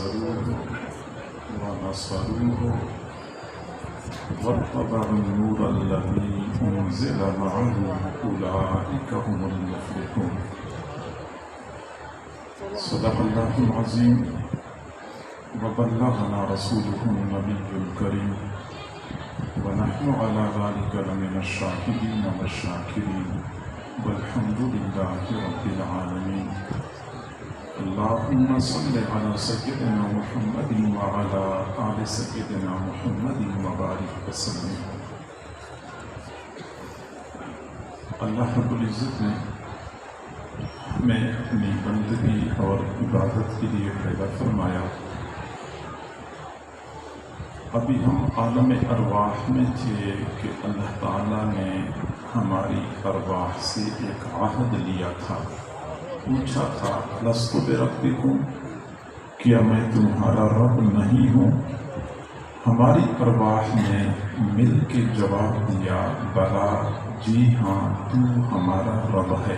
عزروه ونصروه واتبعوا النور الذي أنزل معه أولئك هم المفلحون. صدق الله العظيم وبلغنا رسوله النبي الكريم ونحن على ذلك لمن الشاهدين والشاكرين والحمد لله رب العالمين. اللهم صل على سيدنا محمد وعلى آل سيدنا محمد وبارك وسلم. اللہ رب العزت نے ہمیں اپنی بندگی اور عبادت کے لیے پیدا فرمایا. ابھی ہم عالم ارواح میں تھے کہ اللہ تعالیٰ نے ہماری ارواح سے ایک عہد لیا تھا. پوچھا تھا لست بربکم، کیا میں تمہارا رب نہیں ہوں؟ ہماری ارواح نے مل کے جواب دیا بلا، جی ہاں تو ہمارا رب ہے.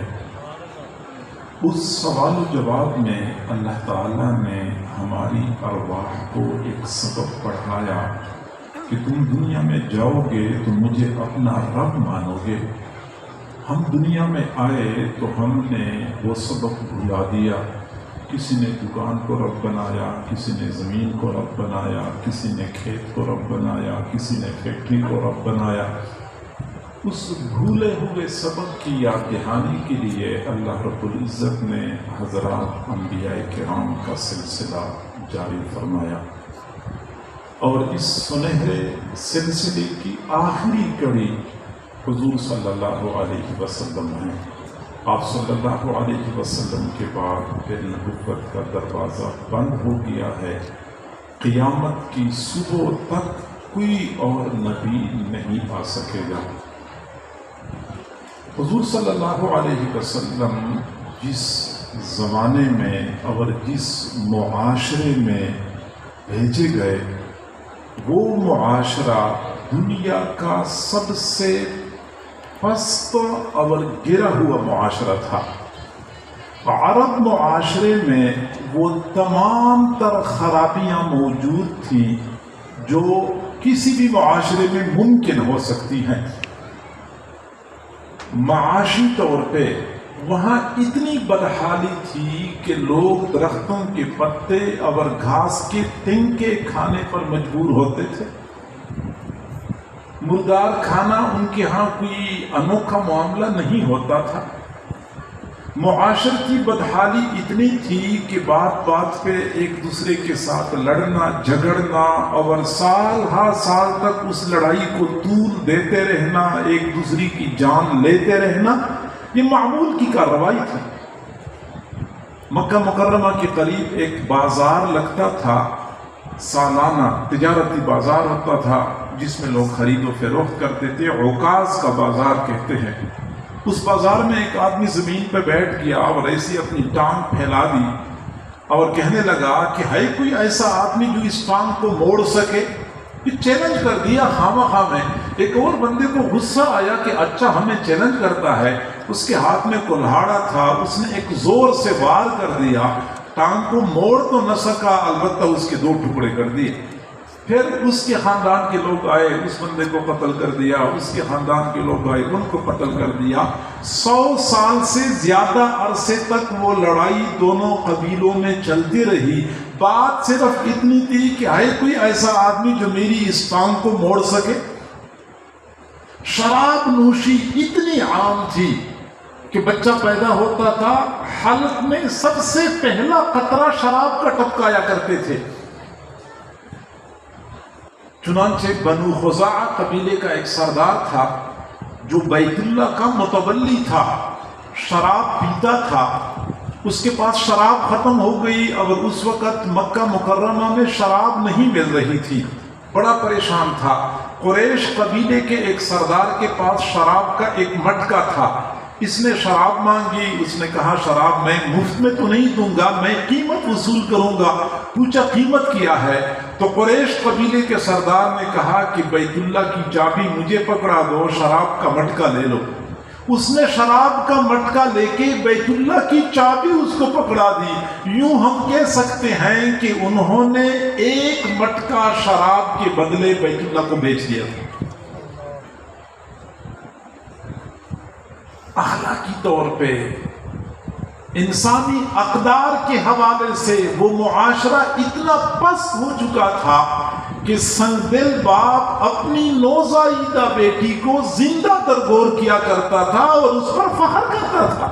اس سوال و جواب میں اللہ تعالیٰ نے ہماری ارواح کو ایک سبق پڑھایا کہ تم دنیا میں جاؤ گے تو مجھے اپنا رب مانو گے. ہم دنیا میں آئے تو ہم نے وہ سبق بھلا دیا. کسی نے دکان کو رب بنایا، کسی نے زمین کو رب بنایا، کسی نے کھیت کو رب بنایا، کسی نے فیکٹری کو رب بنایا. اس بھولے ہوئے سبق کی یاد دہانی کے لیے اللہ رب العزت نے حضرات انبیاء کرام کا سلسلہ جاری فرمایا، اور اس سنہرے سلسلے کی آخری کڑی حضور صلی اللہ علیہ وسلم ہے. آپ صلی اللہ علیہ وسلم کے بعد پھر نبوت کا دروازہ بند ہو گیا ہے. قیامت کی صبح تک کوئی اور نبی نہیں آ سکے گا. حضور صلی اللہ علیہ وسلم جس زمانے میں اور جس معاشرے میں بھیجے گئے، وہ معاشرہ دنیا کا سب سے پست اور گرا ہوا معاشرہ تھا. عرب معاشرے میں وہ تمام تر خرابیاں موجود تھیں جو کسی بھی معاشرے میں ممکن ہو سکتی ہیں. معاشی طور پہ وہاں اتنی بدحالی تھی کہ لوگ درختوں کے پتے اور گھاس کے تنکے کھانے پر مجبور ہوتے تھے. مردار کھانا ان کے ہاں کوئی انوکھا معاملہ نہیں ہوتا تھا. معاشرتی بدحالی اتنی تھی کہ بات بات پہ ایک دوسرے کے ساتھ لڑنا جھگڑنا اور سال ہر سال تک اس لڑائی کو طول دیتے رہنا، ایک دوسرے کی جان لیتے رہنا، یہ معمول کی کارروائی تھی. مکہ مکرمہ کے قریب ایک بازار لگتا تھا، سالانہ تجارتی بازار ہوتا تھا جس میں لوگ خرید و فروخت کرتے تھے. عکاظ کا بازار کہتے ہیں. اس بازار میں ایک آدمی زمین پہ بیٹھ گیا اور ایسی اپنی ٹانگ پھیلا دی اور کہنے لگا کہ ہے کوئی ایسا آدمی جو اس ٹانگ کو موڑ سکے. یہ چیلنج کر دیا خواہ میں. ایک اور بندے کو غصہ آیا کہ اچھا ہمیں چیلنج کرتا ہے. اس کے ہاتھ میں کلہاڑا تھا، اس نے ایک زور سے وار کر دیا. ٹانگ کو موڑ تو نہ سکا، البتہ اس کے 2 ٹکڑے کر دیے. پھر اس کے خاندان کے لوگ آئے، اس بندے کو قتل کر دیا. اس کے خاندان کے لوگ آئے، ان کو قتل کر دیا. 100 سال سے زیادہ عرصے تک وہ لڑائی دونوں قبیلوں میں چلتی رہی. بات صرف اتنی تھی کہ ہے کوئی ایسا آدمی جو میری اس ٹانگ کو موڑ سکے. شراب نوشی اتنی عام تھی کہ بچہ پیدا ہوتا تھا، حلق میں سب سے پہلا قطرہ شراب کا ٹپکایا کرتے تھے. چنانچہ بنو خزاعہ قبیلے کا ایک سردار تھا جو بیت اللہ کا متولی تھا، شراب پیتا تھا. اس کے پاس شراب ختم ہو گئی اور اس وقت مکہ مکرمہ میں شراب نہیں مل رہی تھی. بڑا پریشان تھا. قریش قبیلے کے ایک سردار کے پاس شراب کا ایک مٹکا تھا. اس نے شراب مانگی. اس نے کہا شراب میں مفت میں تو نہیں دوں گا، میں قیمت وصول کروں گا. پوچھا قیمت کیا ہے؟ تو قریش قبیلے کے سردار نے کہا کہ بیت اللہ کی چابی مجھے پکڑا دو، شراب کا مٹکا لے لو. اس نے شراب کا مٹکا لے کے بیت اللہ کی چابی اس کو پکڑا دی۔ یوں ہم کہہ سکتے ہیں کہ انہوں نے ایک مٹکا شراب کے بدلے بیت اللہ کو بیچ دیا تھا۔ اخلاقی طور پہ انسانی اقدار کے حوالے سے وہ معاشرہ اتنا پست ہو چکا تھا کہ سنگ دل باپ اپنی نوزائیدہ بیٹی کو زندہ درگور کیا کرتا تھا اور اس پر فخر کرتا تھا۔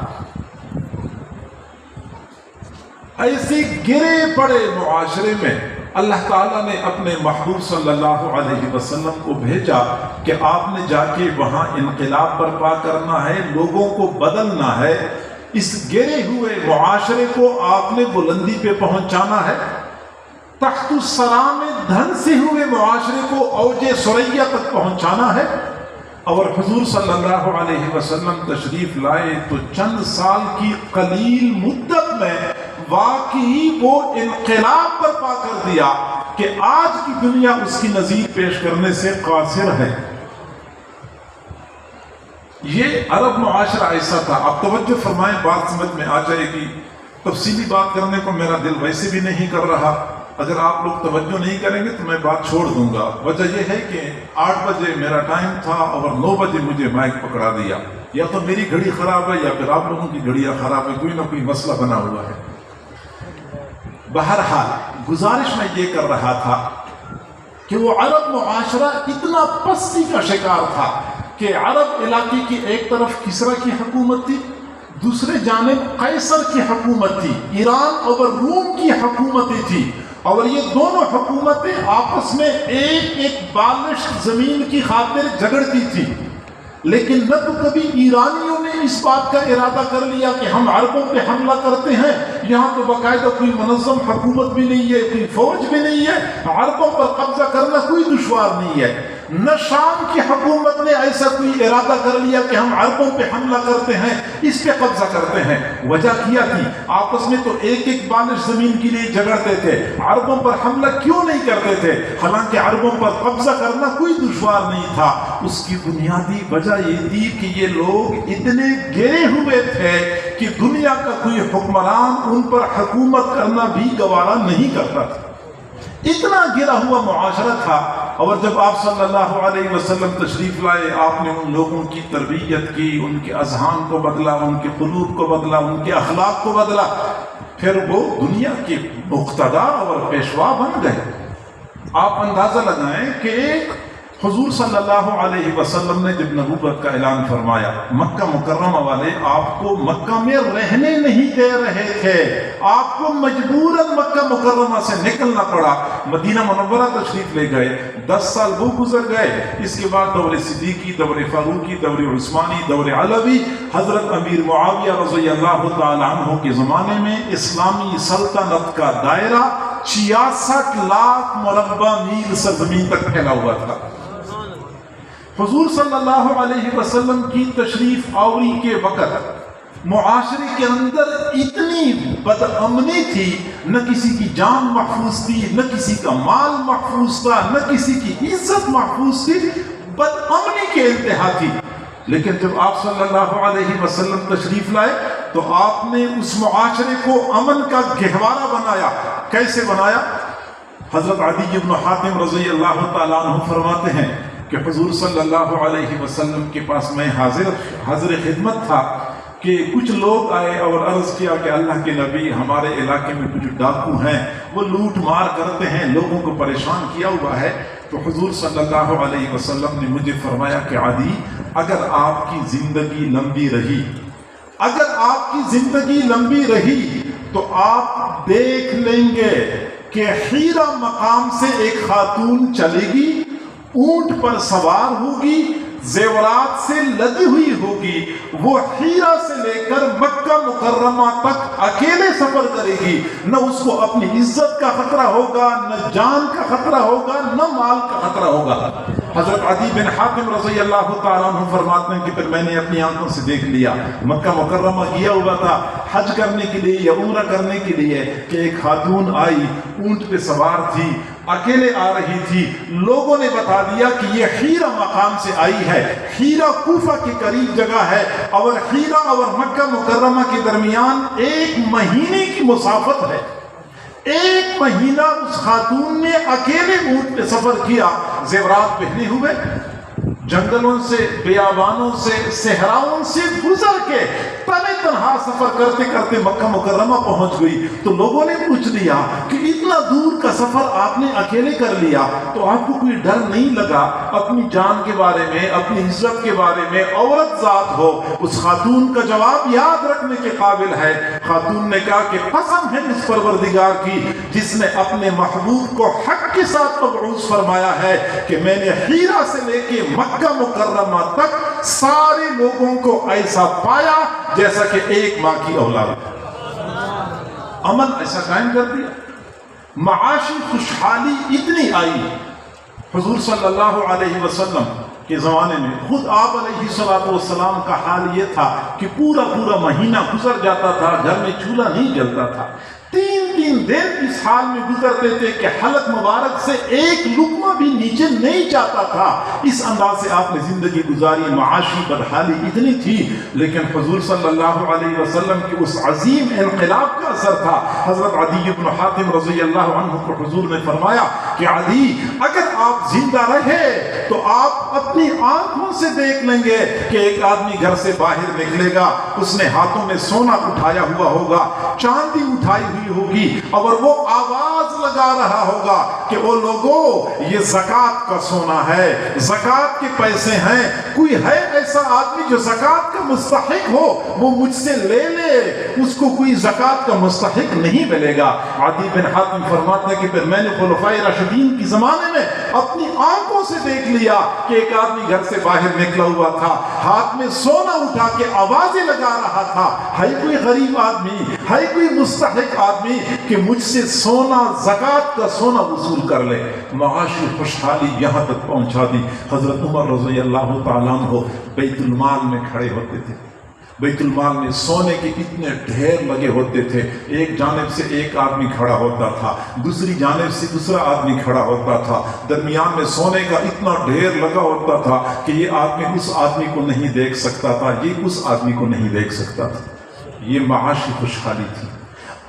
ایسے گرے پڑے معاشرے میں اللہ تعالیٰ نے اپنے محبوب صلی اللہ علیہ وسلم کو بھیجا کہ آپ نے جا کے وہاں انقلاب برپا کرنا ہے، لوگوں کو بدلنا ہے، اس گرے ہوئے معاشرے کو آپ نے بلندی پہ پہنچانا ہے، تحت الثری میں دھن سے ہوئے معاشرے کو اوج ثریا تک پہنچانا ہے۔ اور حضور صلی اللہ علیہ وسلم تشریف لائے تو چند سال کی قلیل مدت میں واقعی وہ انقلاب برپا کر دیا کہ آج کی دنیا اس کی نظیر پیش کرنے سے قاصر ہے۔ یہ عرب معاشرہ ایسا تھا۔ آپ توجہ فرمائیں، بات سمجھ میں آ جائے گی۔ تفصیلی بات کرنے کو میرا دل ویسے بھی نہیں کر رہا، اگر آپ لوگ توجہ نہیں کریں گے تو میں بات چھوڑ دوں گا۔ وجہ یہ ہے کہ 8 بجے میرا ٹائم تھا اور 9 بجے مجھے مائک پکڑا دیا۔ یا تو میری گھڑی خراب ہے یا پھر آپ لوگوں کی گھڑیاں خراب ہے، کوئی نہ کوئی مسئلہ بنا ہوا ہے۔ بہرحال گزارش میں یہ کر رہا تھا کہ وہ عرب معاشرہ اتنا پستی کا شکار تھا کہ عرب علاقے کی ایک طرف کسرا کی حکومت تھی، دوسرے جانب قیصر کی حکومت تھی، ایران اور روم کی حکومتیں تھی، اور یہ دونوں حکومتیں آپس میں ایک بالشت زمین کی خاطر جھگڑتی تھی۔ لیکن نہ تو کبھی ایرانیوں نے اس بات کا ارادہ کر لیا کہ ہم عربوں پہ حملہ کرتے ہیں، یہاں تو باقاعدہ کوئی منظم حکومت بھی نہیں ہے، کوئی فوج بھی نہیں ہے، عربوں پر قبضہ کرنا کوئی دشوار نہیں ہے۔ نہ شام کی حکومت نے ایسا کوئی ارادہ کر لیا کہ ہم عربوں پہ حملہ کرتے ہیں، اس پہ قبضہ کرتے ہیں۔ وجہ کیا تھی؟ آپس میں تو ایک بالش زمین کے لیے جھگڑتے تھے، عربوں پر حملہ کیوں نہیں کرتے تھے؟ حالانکہ عربوں پر قبضہ کرنا کوئی دشوار نہیں تھا۔ اس کی بنیادی وجہ یہ تھی کہ یہ لوگ اتنے گرے ہوئے تھے کہ دنیا کا کوئی حکمران ان پر حکومت کرنا بھی گوارا نہیں کرتا تھا۔ اتنا گرا ہوا معاشرہ تھا۔ اور جب آپ صلی اللہ علیہ وسلم تشریف لائے، آپ نے ان لوگوں کی تربیت کی، ان کے اذہان کو بدلا، ان کے قلوب کو بدلا، ان کے اخلاق کو بدلا، پھر وہ دنیا کے مقتدی اور پیشوا بن گئے۔ آپ اندازہ لگائیں کہ حضور صلی اللہ علیہ وسلم نے جب نبوت کا اعلان فرمایا، مکہ مکرمہ والے آپ کو مکہ میں رہنے نہیں دے رہے تھے، آپ کو مجبوراً مکہ مکرمہ سے نکلنا پڑا، مدینہ منورہ تشریف لے گئے۔ 10 سال وہ گزر گئے، اس کے بعد دور صدیقی، دور فاروقی، دور عثمانی، دور علوی، حضرت امیر معاویہ رضی اللہ تعالیٰ عنہ کے زمانے میں اسلامی سلطنت کا دائرہ 66 لاکھ مربع میل سرزمین تک پھیلا ہوا تھا۔ حضور صلی اللہ علیہ وسلم کی تشریف آوری کے وقت معاشرے کے اندر اتنی بد امنی تھی، نہ کسی کی جان محفوظ تھی، نہ کسی کا مال محفوظ تھا، نہ کسی کی عزت محفوظ تھی، بد امنی کے انتہا تھی۔ لیکن جب آپ صلی اللہ علیہ وسلم تشریف لائے تو آپ نے اس معاشرے کو امن کا گہوارہ بنایا۔ کیسے بنایا؟ حضرت عدی بن حاتم رضی اللہ تعالیٰ عنہ فرماتے ہیں کہ حضور صلی اللہ علیہ وسلم کے پاس میں حاضر خدمت تھا کہ کچھ لوگ آئے اور عرض کیا کہ اللہ کے نبی، ہمارے علاقے میں کچھ ڈاکو ہیں، وہ لوٹ مار کرتے ہیں، لوگوں کو پریشان کیا ہوا ہے۔ تو حضور صلی اللہ علیہ وسلم نے مجھے فرمایا کہ عدی، اگر آپ کی زندگی لمبی رہی، اگر آپ کی زندگی لمبی رہی تو آپ دیکھ لیں گے کہ حیرہ مقام سے ایک خاتون چلے گی، اونٹ پر سوار ہوگی، زیورات سے لدی ہوئی ہوگی، وہ حیرہ سے لے کر مکہ مکرمہ تک اکیلے سفر کرے گی، نہ اس کو اپنی عزت کا خطرہ ہوگا، نہ جان کا خطرہ ہوگا، نہ مال کا خطرہ ہوگا۔ حضرت عدی بن حاتم رضی اللہ تعالیٰ عنہ فرماتے ہیں کہ پھر میں نے اپنی آنکھوں سے دیکھ لیا، مکہ مکرمہ گیا ہوا تھا حج کرنے کے لیے یا عمرہ کرنے کے لیے، کہ ایک خاتون آئی، اونٹ پہ سوار تھی، اکیلے آ رہی تھی۔ لوگوں نے بتا دیا کہ یہ حیرہ مقام سے آئی ہے، حیرہ کوفہ کے قریب جگہ ہے، اور حیرہ اور مکہ مکرمہ کے درمیان 1 مہینے کی مسافت ہے۔ 1 مہینہ اس خاتون نے اکیلے اونٹ پہ سفر کیا، زیورات پہنے ہوئے، جنگلوں سے، بیابانوں سے، صحراؤں سے گزر کے تنہا تنہا سفر کرتے کرتے مکہ مکرمہ پہنچ گئی۔ تو لوگوں نے پوچھ لیا کہ اتنا دور کا سفر آپ نے اکیلے کر لیا، تو آپ کو کوئی ڈر نہیں لگا اپنی جان کے بارے میں، اپنی عزت کے بارے میں؟ عورت ذات ہو۔ اس خاتون کا جواب یاد رکھنے کے قابل ہے۔ خاتون نے کہا کہ قسم ہے اس پروردگار کی جس نے اپنے محبوب کو حق کے ساتھ مبعوث فرمایا ہے، کہ میں نے حیرہ سے لے کے مکہ مکرمہ تک سارے لوگوں کو ایسا پایا جیسا کہ 1 ماہ کی اولاد۔ امن ایسا قائم کر دیا، معاشی خوشحالی اتنی آئی۔ حضور صلی اللہ علیہ وسلم کے زمانے میں خود آپ علیہ السلام کا حال یہ تھا کہ پورا مہینہ گزر جاتا تھا، گھر میں چولہا نہیں جلتا تھا۔ 3 دن اس حال میں گزرتے تھے کہ حلق مبارک سے 1 لقمہ بھی نیچے نہیں جاتا تھا۔ اس انداز سے آپ نے زندگی گزاری، معاشی بدحالی اتنی تھی۔ لیکن حضور صلی اللہ علیہ وسلم کی اس عظیم انقلاب کا اثر تھا۔ حضرت عدی بن حاتم رضی اللہ عنہ کو حضور نے فرمایا کہ عدی، اگر آپ زندہ رہے تو آپ اپنی آنکھوں سے دیکھ لیں گے کہ ایک آدمی گھر سے باہر نکلے گا، اس نے ہاتھوں میں سونا اٹھایا ہوا ہوگا، چاندی اٹھائی ہوئی ہوگی، اور وہ آواز لگا رہا ہوگا کہ وہ لوگوں یہ زکوٰۃ کا سونا ہے، زکوٰۃ کے پیسے ہیں، کوئی ہے ایسا آدمی جو زکوٰۃ کا مستحق ہو، وہ مجھ سے لے لے، اس کو کوئی زکوٰۃ کا مستحق نہیں ملے گا۔ عدی بن حاتم فرماتے ہیں کہ پھر میں نے خلفائے راشدین کی زمانے میں اپنی آنکھوں سے دیکھ لیا کہ ایک آدمی گھر سے باہر نکلا ہوا تھا، ہاتھ میں سونا اٹھا کے آوازیں لگا رہا تھا، ہے کوئی غریب آدمی، ہے کوئی مستحق آدمی کہ مجھ سے سونا، زکوٰۃ کا سونا وصول کر لے۔ معاشی خوشحالی یہاں تک پہنچا دی۔ حضرت عمر رضی اللہ تعالیٰ عنہ بیت المال میں کھڑے ہوتے تھے، بیت المال میں سونے کے اتنے ڈھیر لگے ہوتے تھے، ایک جانب سے ایک آدمی کھڑا ہوتا تھا، دوسری جانب سے دوسرا آدمی کھڑا ہوتا تھا، درمیان میں سونے کا اتنا ڈھیر لگا ہوتا تھا کہ یہ آدمی اس آدمی کو نہیں دیکھ سکتا تھا، یہ اس آدمی کو نہیں دیکھ سکتا تھا۔ یہ معاشی خوشحالی تھی۔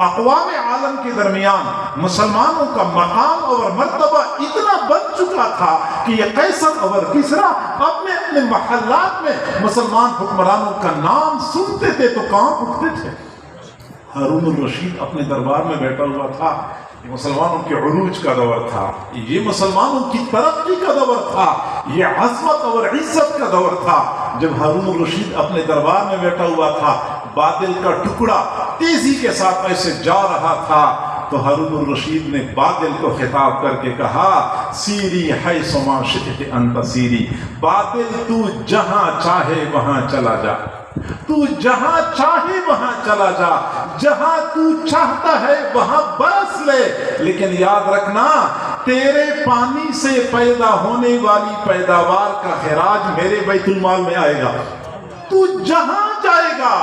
اقوام عالم کے درمیان مسلمانوں کا مقام اور مرتبہ اتنا بن چکا تھا کہ یہ قیصر اور کسریٰ اپنے اپنے محلات میں مسلمان حکمرانوں کا نام سنتے تھے تو کہاں اٹھتے تھے۔ ہارون الرشید اپنے دربار میں بیٹھا ہوا تھا، یہ مسلمانوں کے عروج کا دور تھا، یہ مسلمانوں کی ترقی کا دور تھا، یہ عظمت اور عزت کا دور تھا۔ جب ہارون الرشید اپنے دربار میں بیٹھا ہوا تھا، بادل کا ٹکڑا تیزی کے ساتھ ایسے جا رہا تھا، تو ہارون الرشید نے بادل کو خطاب کر کے کہا، سیری حیث ما شئت انت سیری، بادل تو جہاں چاہے وہاں چلا جا، تو جہاں چاہے وہاں چلا جا، جہاں تو چاہتا ہے وہاں برس لے، لیکن یاد رکھنا تیرے پانی سے پیدا ہونے والی پیداوار کا خراج میرے بیت المال میں آئے گا۔ تو جہاں جائے گا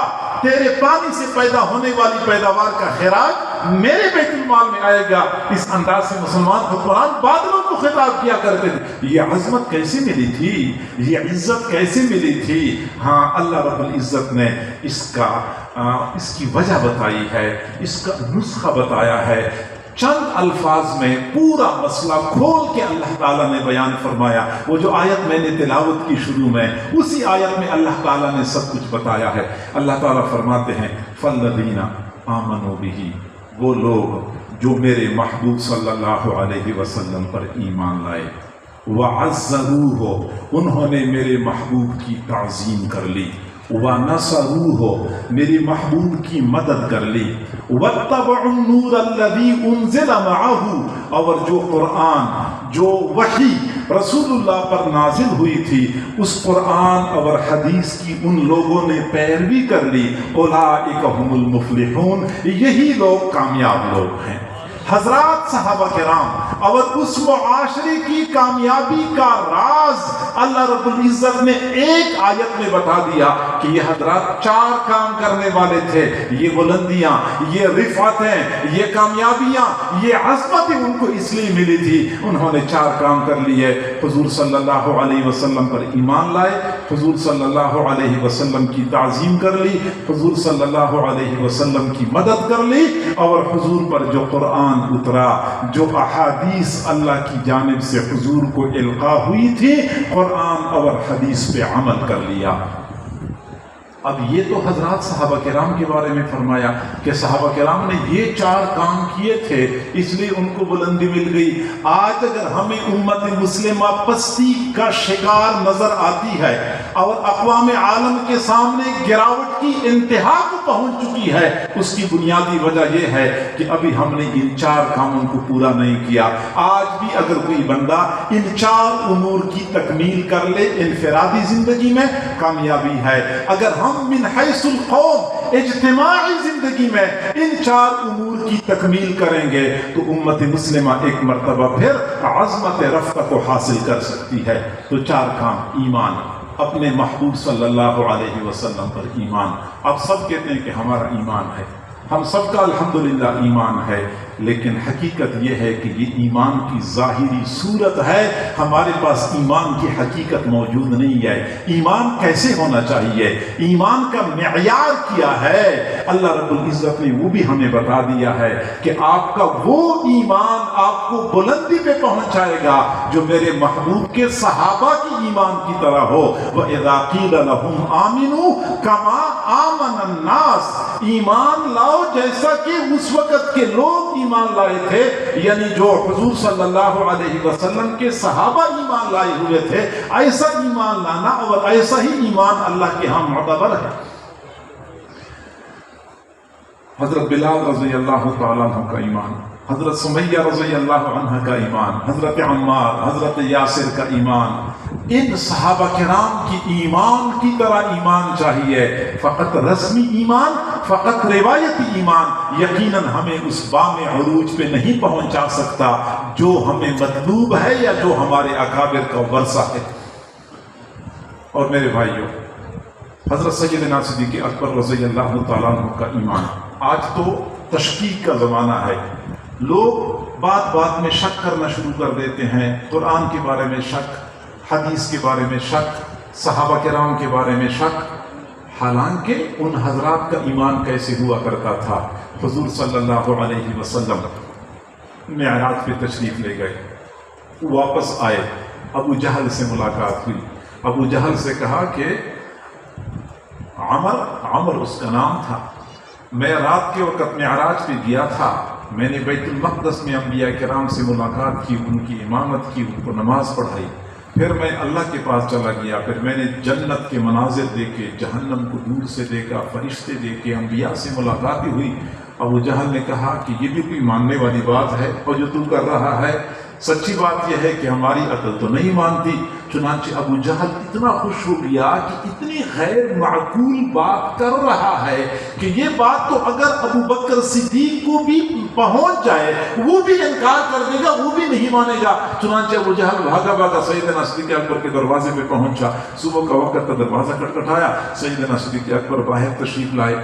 تیرے پانی سے پیدا ہونے والی پیداوار کا خراج میرے بیت المال میں آئے گا۔ اس انداز سے مسلمان حکمران بادلوں کو خطاب کیا کرتے تھے۔ یہ عظمت کیسے ملی تھی، یہ عزت کیسے ملی تھی؟ ہاں، اللہ رب العزت نے اس کی وجہ بتائی ہے، اس کا نسخہ بتایا ہے۔ چند الفاظ میں پورا مسئلہ کھول کے اللہ تعالیٰ نے بیان فرمایا۔ وہ جو آیت میں نے تلاوت کی شروع میں، اسی آیت میں اللہ تعالیٰ نے سب کچھ بتایا ہے۔ اللہ تعالیٰ فرماتے ہیں فَالَّذِينَ آمَنُوا بِهِ، وہ لوگ جو میرے محبوب صلی اللہ علیہ وسلم پر ایمان لائے، وَعَزَّرُوهُ، انہوں نے میرے محبوب کی تعظیم کر لی، وَنَصَرُوهُ، میرے محبوب کی مدد کر لی، وَاتَّبَعُوا النُّورَ الَّذِي أُنزِلَ مَعَهُ، اور جو قرآن، جو وحی رسول اللہ پر نازل ہوئی تھی، اس قرآن اور حدیث کی ان لوگوں نے پیروی کر لی، اولئک هم المفلحون، یہی لوگ کامیاب لوگ ہیں۔ حضرات صحابہ کرام اور اس معاشرے کی کامیابی کا راز اللہ رب العزت نے ایک آیت میں بتا دیا کہ یہ حضرات 4 کام کرنے والے تھے، یہ بلندیاں، یہ رفعتیں، یہ کامیابیاں، یہ عظمتیں ان کو اس لیے ملی تھی، انہوں نے 4 کام کر لیے۔ حضور صلی اللہ علیہ وسلم پر ایمان لائے، حضور صلی اللہ علیہ وسلم کی تعظیم کر لی، حضور صلی اللہ علیہ وسلم کی مدد کر لی، اور حضور پر جو قرآن اترا، جو احادیث اللہ کی جانب سے حضور کو القاء ہوئی تھی، قرآن اور حدیث پہ عمل کر لیا۔ اب یہ تو حضرات صحابہ کرام کے بارے میں فرمایا کہ صحابہ کرام نے یہ 4 کام کیے تھے، اس لیے ان کو بلندی مل گئی۔ آج اگر ہمیں امت مسلمہ پستی کا شکار نظر آتی ہے اور اقوام عالم کے سامنے گراوٹ کی انتہا کو پہنچ چکی ہے، اس کی بنیادی وجہ یہ ہے کہ ابھی ہم نے ان 4 کاموں کو پورا نہیں کیا۔ آج بھی اگر کوئی بندہ ان 4 امور کی تکمیل کر لے، انفرادی زندگی میں کامیابی ہے۔ اگر ہم من حیث القوم اجتماعی زندگی میں ان 4 امور کی تکمیل کریں گے تو امت مسلمہ ایک مرتبہ پھر عظمت رفع کو حاصل کر سکتی ہے۔ تو 4 کام: ایمان، اپنے محبوب صلی اللہ علیہ وسلم پر ایمان۔ اب سب کہتے ہیں کہ ہمارا ایمان ہے، ہم سب کا الحمدللہ ایمان ہے، لیکن حقیقت یہ ہے کہ یہ ایمان کی ظاہری صورت ہے، ہمارے پاس ایمان کی حقیقت موجود نہیں ہے۔ ایمان کیسے ہونا چاہیے، ایمان کا معیار کیا ہے، اللہ رب العزت نے وہ بھی ہمیں بتا دیا ہے کہ آپ کا وہ ایمان آپ کو بلندی پہ پہنچائے گا جو میرے محبوب کے صحابہ کی ایمان کی طرح ہو۔ وَإِذَا قِيلَ لَهُمْ آمِنُوا كَمَا آمَنَ النَّاسِ، ایمان لاؤ جیسا کہ اس وقت کے لوگ ایمان لائے تھے، یعنی جو حضور صلی اللہ علیہ وسلم کے صحابہ ایمان لائے ہوئے تھے، ایسا ایمان لانا اور ایسا ہی ایمان اللہ کے ہاں معتبر ہے۔ حضرت بلال رضی اللہ تعالیٰ عنہ کا ایمان، حضرت سمیہ رضی اللہ عنہ کا ایمان، حضرت عمار، حضرت یاسر کا ایمان، ان صحابہ کرام کی ایمان کی طرح ایمان چاہیے۔ فقط رسمی ایمان، فقط روایتی ایمان یقیناً ہمیں اس بام عروج پہ نہیں پہنچا سکتا جو ہمیں مطلوب ہے یا جو ہمارے اکابر کا ورثہ ہے۔ اور میرے بھائیوں، حضرت سیدنا صدیق اکبر رضی اللہ تعالیٰ عنہ کا ایمان، آج تو تشکیک کا زمانہ ہے، لوگ بات بات میں شک کرنا شروع کر دیتے ہیں، قرآن کے بارے میں شک، حدیث کے بارے میں شک، صحابہ کرام کے بارے میں شک، حالانکہ ان حضرات کا ایمان کیسے ہوا کرتا تھا۔ حضور صلی اللہ علیہ وسلم معراج پہ تشریف لے گئے، واپس آئے، ابو جہل سے ملاقات ہوئی، ابو جہل سے کہا کہ عمر اس کا نام تھا، میں رات کے وقت معراج پہ گیا تھا، میں نے بیت المقدس میں انبیاء کرام سے ملاقات کی، ان کی امامت کی، ان کو نماز پڑھائی، پھر میں اللہ کے پاس چلا گیا، پھر میں نے جنت کے مناظر دیکھے، جہنم کو دور سے دیکھا، فرشتے دیکھے، انبیاء سے ملاقات ہوئی۔ ابو جہل نے کہا کہ یہ بھی کوئی ماننے والی بات ہے اور جو تو کر رہا ہے؟ سچی بات یہ ہے کہ ہماری عقل تو نہیں مانتی۔ چنانچہ ابو جہل اتنا خوش ہو گیا کہ اتنی غیر معقول بات کر رہا ہے کہ یہ بات تو اگر ابو بکر صدیق کو بھی پہنچ جائے وہ بھی انکار کر دے گا، وہ بھی نہیں مانے گا۔ چنانچہ ابو جہل بھاگا سیدنا صدیق اکبر کے دروازے پہ پہنچا، صبح کا وقت تھا، دروازہ کٹکھٹایا، سیدنا صدیق اکبر باہر تشریف لائے،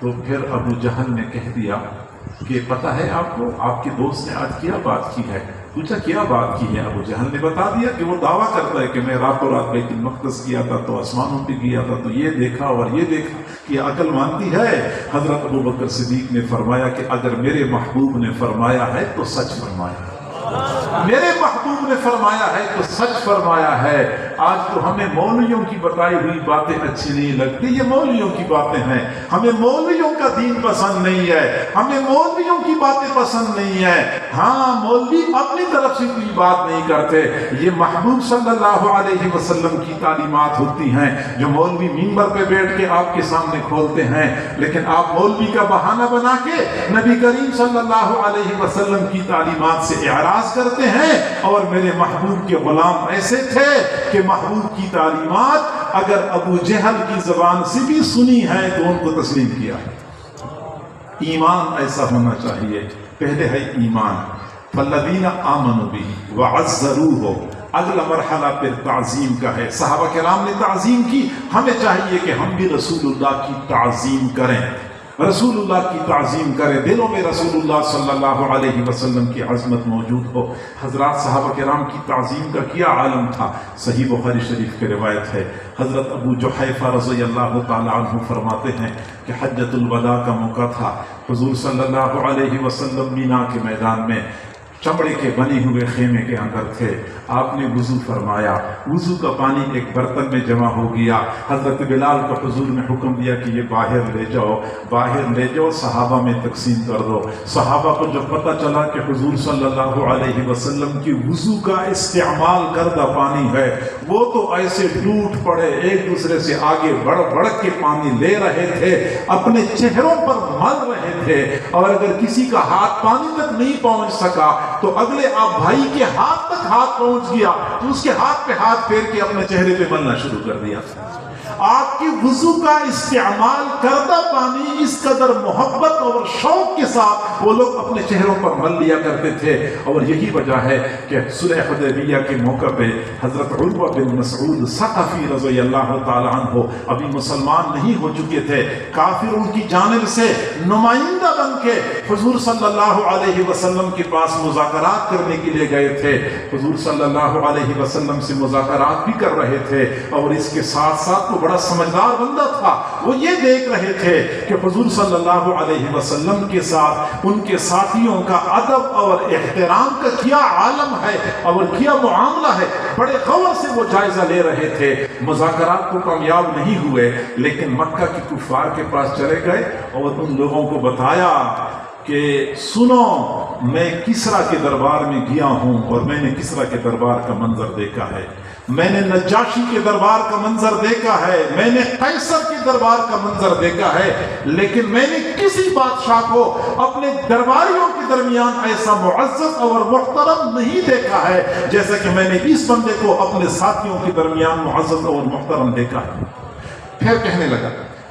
تو پھر ابو جہل نے کہہ دیا کہ پتہ ہے آپ کو، آپ کے دوست نے آج کیا بات کی ہے؟ پوچھا کیا بات کی ہے؟ ابو جہل نے بتا دیا کہ وہ دعویٰ کرتا ہے کہ میں راتوں رات بیت المقدس گیا تھا تو آسمانوں پہ گیا تھا تو یہ دیکھا اور یہ دیکھا، کہ عقل مانتی ہے؟ حضرت ابو بکر صدیق نے فرمایا کہ اگر میرے محبوب نے فرمایا ہے تو سچ فرمایا، میرے محبوب نے فرمایا ہے تو سچ فرمایا ہے۔ آج تو ہمیں مولویوں کی بتائی ہوئی باتیں اچھی نہیں لگتی، یہ مولویوں کی باتیں ہیں، ہمیں مولویوں کا دین پسند نہیں ہے، ہمیں مولویوں کی باتیں پسند نہیں ہے۔ ہاں، مولوی اپنی طرف سے کوئی بات نہیں کرتے، یہ محبوب صلی اللہ علیہ وسلم کی تعلیمات ہوتی ہیں جو مولوی منبر پہ بیٹھ کے آپ کے سامنے کھولتے ہیں، لیکن آپ مولوی کا بہانہ بنا کے نبی کریم صلی اللہ علیہ وسلم کی تعلیمات سے اعراض کرتے ہیں۔ اور میرے محبوب کے غلام ایسے تھے کہ محبوب کی تعلیمات اگر ابو جہل کی زبان سے بھی سنی ہے تو ان کو تسلیم کیا۔ ایمان ایسا ہونا چاہیے، پہلے ہے ایمان، فالذین آمنوا بہ وعزروہ، اگلا مرحلہ پھر تعظیم کا ہے۔ صحابہ کرام نے تعظیم کی، ہمیں چاہیے کہ ہم بھی رسول اللہ کی تعظیم کریں، رسول اللہ کی تعظیم کریں، دلوں میں رسول اللہ صلی اللہ علیہ وسلم کی عظمت موجود ہو۔ حضرات صحابہ کرام کی تعظیم کا کیا عالم تھا۔ صحیح بخاری شریف کی روایت ہے، حضرت ابو جحیفہ رضی اللہ تعالی عنہ فرماتے ہیں کہ حجۃ الوداع کا موقع تھا، حضور صلی اللہ علیہ وسلم مینا کے میدان میں چمڑے کے بنے ہوئے خیمے کے اندر تھے۔ آپ نے وضو فرمایا، وضو کا پانی ایک برتن میں جمع ہو گیا۔ حضرت بلال کو حضور نے حکم دیا کہ یہ باہر لے جاؤ، باہر لے جاؤ، صحابہ میں تقسیم کر دو۔ صحابہ کو جب پتہ چلا کہ حضور صلی اللہ علیہ وسلم کی وضو کا استعمال کردہ پانی ہے، وہ تو ایسے ٹوٹ پڑے، ایک دوسرے سے آگے بڑھ بڑھ کے پانی لے رہے تھے، اپنے چہروں پر مل رہے تھے، اور اگر کسی کا ہاتھ پانی تک نہیں پہنچ سکا تو اگلے آپ بھائی کے ہاتھ تک ہاتھ پہنچ گیا تو اس کے ہاتھ پہ ہاتھ پھیر کے اپنے چہرے پہ ملنا شروع کر دیا۔ آپ کی وضو کا استعمال کردہ پانی اس قدر محبت اور شوق کے ساتھ وہ لوگ اپنے چہروں پر مل لیا کرتے تھے، اور یہی وجہ ہے کہ صلح حدیبیہ کے موقع پہ حضرت عروہ بن مسعود ثقفی رضی اللہ تعالی عنہ ابھی مسلمان نہیں ہو چکے تھے، کافر ان کی جانب سے نمائندہ بن کے حضور صلی اللہ علیہ وسلم کے پاس مذاکرات کرنے کے لیے گئے تھے۔ حضور صلی اللہ علیہ وسلم سے مذاکرات بھی کر رہے تھے، اور اس کے ساتھ ساتھ تو بڑا سمجھدار بندہ تھا، وہ یہ دیکھ رہے تھے کہ حضور صلی اللہ علیہ وسلم کے ساتھ ان کے ساتھیوں کا ادب اور احترام کا کیا عالم ہے اور کیا معاملہ ہے، بڑے غور سے وہ جائزہ لے رہے تھے۔ مذاکرات کو کامیاب نہیں ہوئے، لیکن مکہ کی کفار کے پاس چلے گئے اور ان لوگوں کو بتایا کہ سنو، میں کسریٰ کے دربار میں گیا ہوں اور میں نے کسریٰ کے دربار کا منظر دیکھا ہے، میں نے نجاشی کے دربار کا منظر دیکھا ہے، میں نے قیصر کے دربار کا منظر دیکھا ہے، لیکن میں نے کسی بادشاہ کو اپنے درباریوں کے درمیان ایسا معزز اور محترم نہیں دیکھا ہے جیسا کہ میں نے اس بندے کو اپنے ساتھیوں کے درمیان معزز اور محترم دیکھا ہے۔ پھر کہنے لگا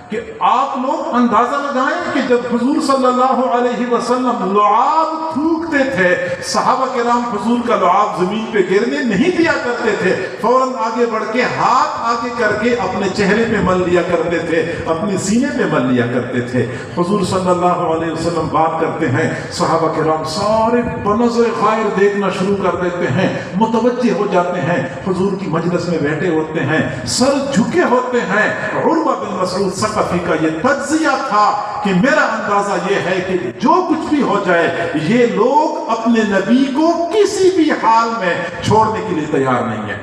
کہ آپ لوگ اندازہ لگائیں کہ جب حضور صلی اللہ علیہ وسلم لعاب تھوکتے تھے، صحابہ کرام حضور کا لعاب زمین پہ گرنے نہیں دیا کرتے تھے، فوراً آگے بڑھ کے ہاتھ آگے کر کے اپنے چہرے پہ مل لیا کرتے تھے، اپنے سینے پہ مل لیا کرتے تھے۔ حضور صلی اللہ علیہ وسلم بات کرتے ہیں، صحابہ کرام سارے بنظر خیر دیکھنا شروع کر دیتے ہیں، متوجہ ہو جاتے ہیں، حضور کی مجلس میں بیٹھے ہوتے ہیں، سر جھکے ہوتے ہیں۔ عروہ بن مسعود ثقفی کا یہ تجزیہ تھا کہ میرا اندازہ یہ ہے کہ جو کچھ بھی ہو جائے یہ لوگ اپنے نبی کو کسی بھی حال میں چھوڑنے کے لیے تیار نہیں ہیں۔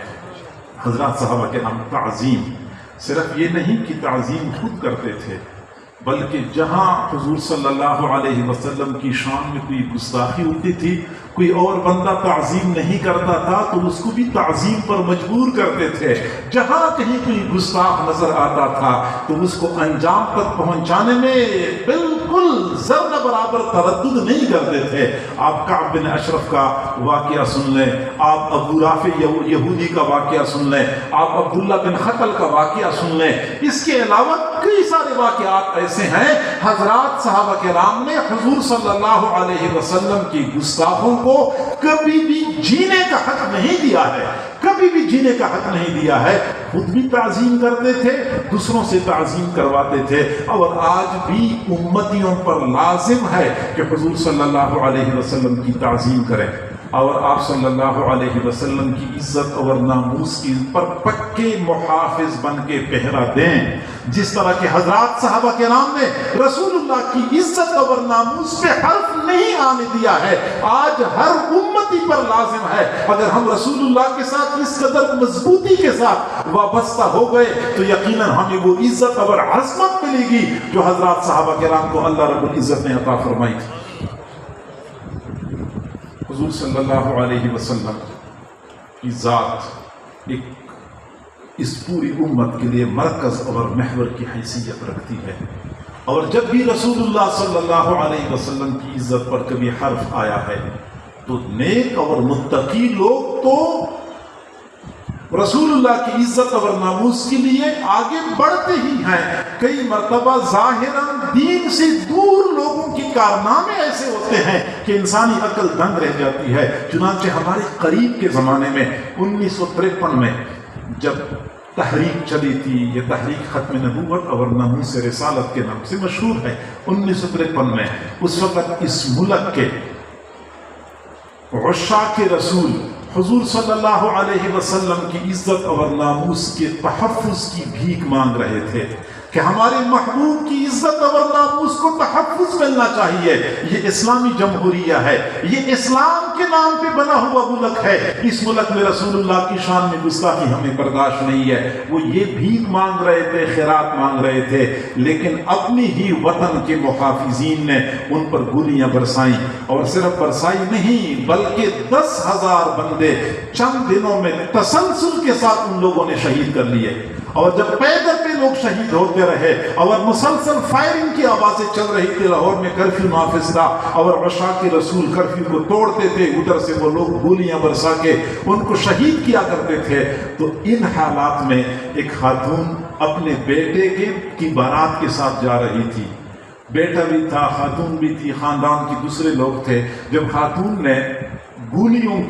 حضرات صحابہ کے نام تعظیم صرف یہ نہیں کہ تعظیم خود کرتے تھے، بلکہ جہاں حضور صلی اللہ علیہ وسلم کی شان میں کوئی گستاخی ہوتی تھی، کوئی اور بندہ تعظیم نہیں کرتا تھا تو اس کو بھی تعظیم پر مجبور کرتے تھے۔ جہاں کہیں کوئی گستاخ نظر آتا تھا تو اس کو انجام تک پہنچانے میں بالکل ذرہ برابر تردد نہیں کرتے تھے۔ آپ کعب بن اشرف کا واقعہ سن لیں، آپ ابو رافع یہودی کا واقعہ سن لیں، آپ عبداللہ بن خطل کا واقعہ سن لیں، اس کے علاوہ کئی سارے واقعات ایسے ہیں۔ حضرات صحابہ کرام نے حضور صلی اللہ علیہ وسلم کی گستاخوں کو کبھی بھی جینے کا حق نہیں دیا ہے، کبھی بھی جینے کا حق نہیں دیا ہے۔ خود بھی تعظیم کرتے تھے، دوسروں سے تعظیم کرواتے تھے، اور آج بھی امتیوں پر لازم ہے کہ حضور صلی اللہ علیہ وسلم کی تعظیم کریں اور آپ صلی اللہ علیہ وسلم کی عزت اور ناموس کی پر پکے محافظ بن کے پہرا دیں۔ جس طرح کہ حضرات صحابہ کرام نے رسول اللہ کی عزت اور ناموس پہ حرف نہیں آنے دیا ہے، آج ہر امتی پر لازم ہے۔ اگر ہم رسول اللہ کے ساتھ اس قدر مضبوطی کے ساتھ وابستہ ہو گئے تو یقیناً ہمیں وہ عزت اور عظمت ملے گی جو حضرات صحابہ کرام کو اللہ رب العزت نے عطا فرمائی تھی۔ حضور صلی اللہ علیہ وسلم کی ذات ایک اس پوری امت کے لیے مرکز اور محور کی حیثیت رکھتی ہے، اور جب بھی رسول اللہ صلی اللہ علیہ وسلم کی عزت پر کبھی حرف آیا ہے تو نیک اور متقی لوگ تو رسول اللہ کی عزت اور ناموس کے لیے آگے بڑھتے ہی ہیں۔ کئی مرتبہ ظاہراً دین سے دور لوگوں کے کارنامے ایسے ہوتے ہیں کہ انسانی عقل دنگ رہ جاتی ہے۔ چنانچہ ہمارے قریب کے زمانے میں 1953 میں جب تحریک چلی تھی، یہ تحریک ختم نبوت اور ناموس رسالت کے نام سے مشہور ہے۔ 1953 میں اس وقت اس ملک کے عشاق رسول حضور صلی اللہ علیہ وسلم کی عزت اور ناموس کے تحفظ کی بھیک مانگ رہے تھے کہ ہمارے محبوب کی عزت اور ناموس کو تحفظ ملنا چاہیے۔ یہ اسلامی جمہوریہ ہے، یہ اسلام کے نام پہ بنا ہوا ملک ہے، اس ملک میں رسول اللہ کی شان میں گستاخی ہمیں برداشت نہیں ہے۔ وہ یہ بھیک مانگ رہے تھے، خیرات مانگ رہے تھے، لیکن اپنی ہی وطن کے محافظین نے ان پر گولیاں برسائیں، اور صرف برسائی نہیں بلکہ 10,000 بندے چند دنوں میں تسلسل کے ساتھ ان لوگوں نے شہید کر لیے۔ اور جب پیدر پہ لوگ شہید ہوتے رہے اور مسلسل فائرنگ کی آوازیں چل رہی تھی، لاہور میں کرفیو نافذ تھا اور عشاق رسول کرفیو کو توڑتے تھے، ادھر سے وہ لوگ گولیاں برسا کے ان کو شہید کیا کرتے تھے۔ تو ان حالات میں ایک خاتون اپنے بیٹے کی بارات کے ساتھ جا رہی تھی، بیٹا بھی تھا، خاتون بھی تھی، خاندان کی دوسرے لوگ تھے۔ جب خاتون نے گولیوں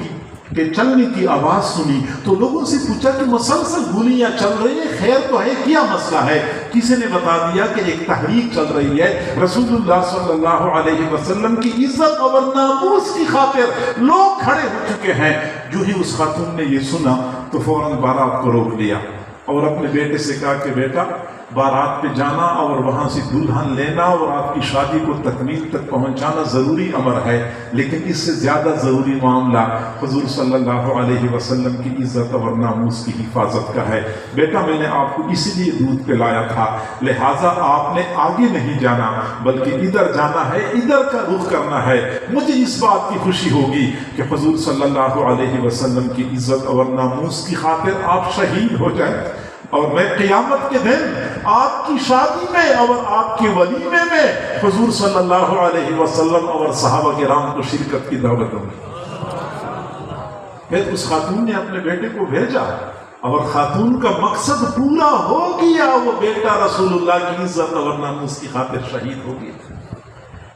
کے چلنے کی آواز سنی تو لوگوں سے پوچھا کہ مسلسل گولیاں چل رہی ہیں، خیر تو ہے، کیا مسئلہ ہے؟ کسی نے بتا دیا کہ ایک تحریک چل رہی ہے، رسول اللہ صلی اللہ علیہ وسلم کی عزت اور ناموس کی خاطر لوگ کھڑے ہو چکے ہیں۔ جو ہی اس خاتون نے یہ سنا تو فوراً بارات کو روک لیا اور اپنے بیٹے سے کہا کہ بیٹا، بارات پہ جانا اور وہاں سے دلہن لینا اور آپ کی شادی کو تکمیل تک پہنچانا ضروری امر ہے، لیکن اس سے زیادہ ضروری معاملہ حضور صلی اللہ علیہ وسلم کی عزت اور ناموس کی حفاظت کا ہے۔ بیٹا، میں نے آپ کو اسی لیے دودھ پلایا تھا، لہٰذا آپ نے آگے نہیں جانا بلکہ ادھر جانا ہے، ادھر کا رخ کرنا ہے۔ مجھے اس بات کی خوشی ہوگی کہ حضور صلی اللہ علیہ وسلم کی عزت اور ناموس کی خاطر آپ شہید ہو جائیں، اور میں قیامت کے دن آپ کی شادی میں اور آپ کے ولیمے میں حضور صلی اللہ علیہ وسلم اور صحابہ کرام کو شرکت کی دعوت دوں گی۔ پھر اس خاتون نے اپنے بیٹے کو بھیجا اور خاتون کا مقصد پورا ہو گیا، وہ بیٹا رسول اللہ کی عزت اور ناموس کی خاطر شہید ہو گیا۔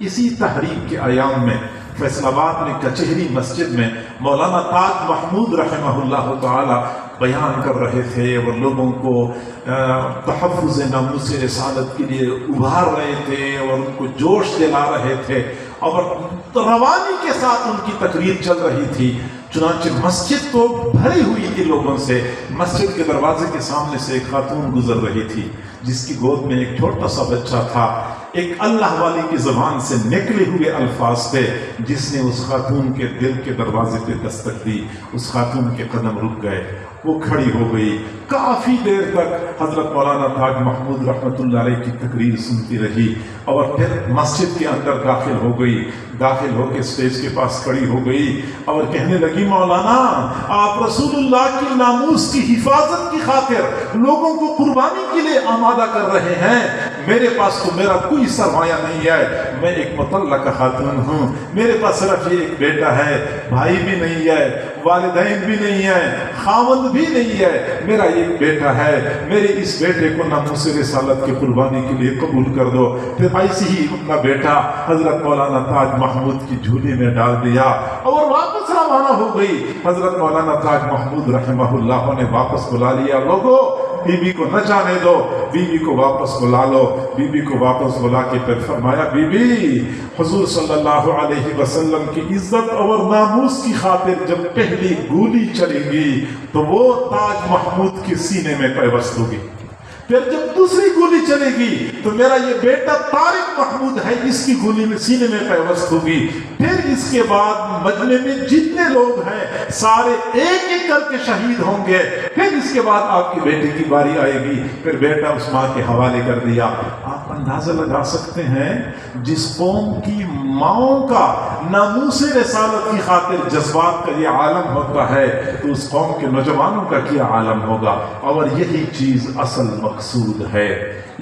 اسی تحریک کے ایام میں فیصل آباد میں کچہری مسجد میں مولانا تاج محمود رحمہ اللہ تعالی بیان کر رہے تھے اور لوگوں کو تحفظ ناموس رسالت کے لیے ابھار رہے تھے اور ان کو جوش دلا رہے تھے، اور روانی کے ساتھ ان کی تقریر چل رہی تھی۔ چنانچہ مسجد تو بھری ہوئی تھی لوگوں سے۔ مسجد کے دروازے کے سامنے سے ایک خاتون گزر رہی تھی جس کی گود میں ایک چھوٹا سا بچہ تھا۔ ایک اللہ والی کی زبان سے نکلے ہوئے الفاظ تھے جس نے اس خاتون کے دل کے دروازے پہ دستک دی۔ اس خاتون کے قدم رک گئے، وہ کھڑی ہو گئی، کافی دیر تک حضرت مولانا تاج محمود رحمۃ اللہ علیہ کی تقریر سنتی رہی، اور پھر مسجد کے اندر داخل ہو گئی۔ داخل ہو کے اسٹیج کے پاس کھڑی ہو گئی اور کہنے لگی، مولانا، آپ رسول اللہ کی ناموس کی حفاظت کی خاطر لوگوں کو قربانی کے لیے آمادہ کر رہے ہیں، میرے پاس تو میرا کوئی سرمایہ نہیں ہے، میں ایک مطلقہ خاتون ہوں، میرے پاس صرف یہ ایک بیٹا ہے، بھائی بھی نہیں ہے، والدین بھی نہیں ہے، خاوند بھی نہیں ہے، میرا ایک بیٹا ہے، میرے اس بیٹے کو ناموس رسالت کی قربانی کے لیے قبول کر دو۔ پھر ایسے ہی اپنا بیٹا حضرت مولانا تاج محمود کی جھولی میں ڈال دیا اور واپس روانہ ہو گئی۔ حضرت مولانا تاج محمود رحمہ اللہ نے واپس بلا لیا، لوگوں بی بی کو نہ جانے دو، بی بی کو واپس بلا لو۔ بی بی کو واپس بلا کے پھر فرمایا، بی بی، حضور صلی اللہ علیہ وسلم کی عزت اور ناموس کی خاطر جب پہلی گولی چلے گی تو وہ تاج محمود کے سینے میں پیوست ہوگی، پھر جب دوسری گولی چلے گی تو میرا یہ بیٹا طارق محمود ہے، اس کی گولی میں سینے میں پیوست ہوگی، پھر اس کے بعد مجمع میں جتنے لوگ ہیں سارے ایک ایک کر کے شہید ہوں گے، پھر اس کے بعد آپ کے بیٹے کی باری آئے گی۔ پھر بیٹا اس ماں کے حوالے کر دیا۔ آپ اندازہ لگا سکتے ہیں جس قوم کی ماؤں کا ناموس رسالت کی خاطر جذبات کا یہ عالم ہوتا ہے تو اس قوم کے نوجوانوں کا کیا عالم ہوگا۔ اور یہی چیز اصل مقصود ہے،